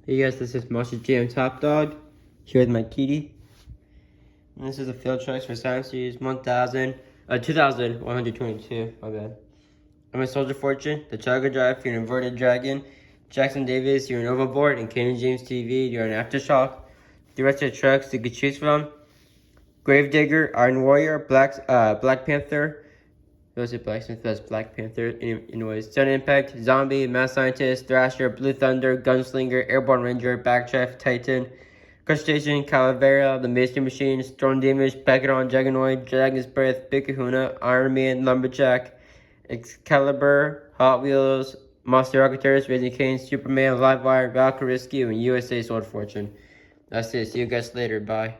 Hey guys, this is Monster Jam Top Dog, here with my kitty. And this is a Field Trucks for Science Series 2122, my bad. I'm a Soldier Fortune, the Chugga Drive, you're an Inverted Dragon, Jackson Davis, you're an Overboard, and Kenny James TV, you're an Aftershock. The rest of the trucks you could choose from: Gravedigger, Iron Warrior, Black Panther. Those are Blacksmith, that's Black Panther. Anyways, Sun Impact, Zombie, Mad Scientist, Thrasher, Blue Thunder, Gunslinger, Airborne Ranger, Backdraft, Titan, Crustacean, Calavera, The Mystery Machine, Storm Damage, Pekadon, Juggernaut, Dragon's Breath, Big Kahuna, Iron Man, Lumberjack, Excalibur, Hot Wheels, Monster Rocketeers, Raising Cane, Superman, Livewire, Valkyrie Rescue, and USA Sword Fortune. That's it. See you guys later. Bye.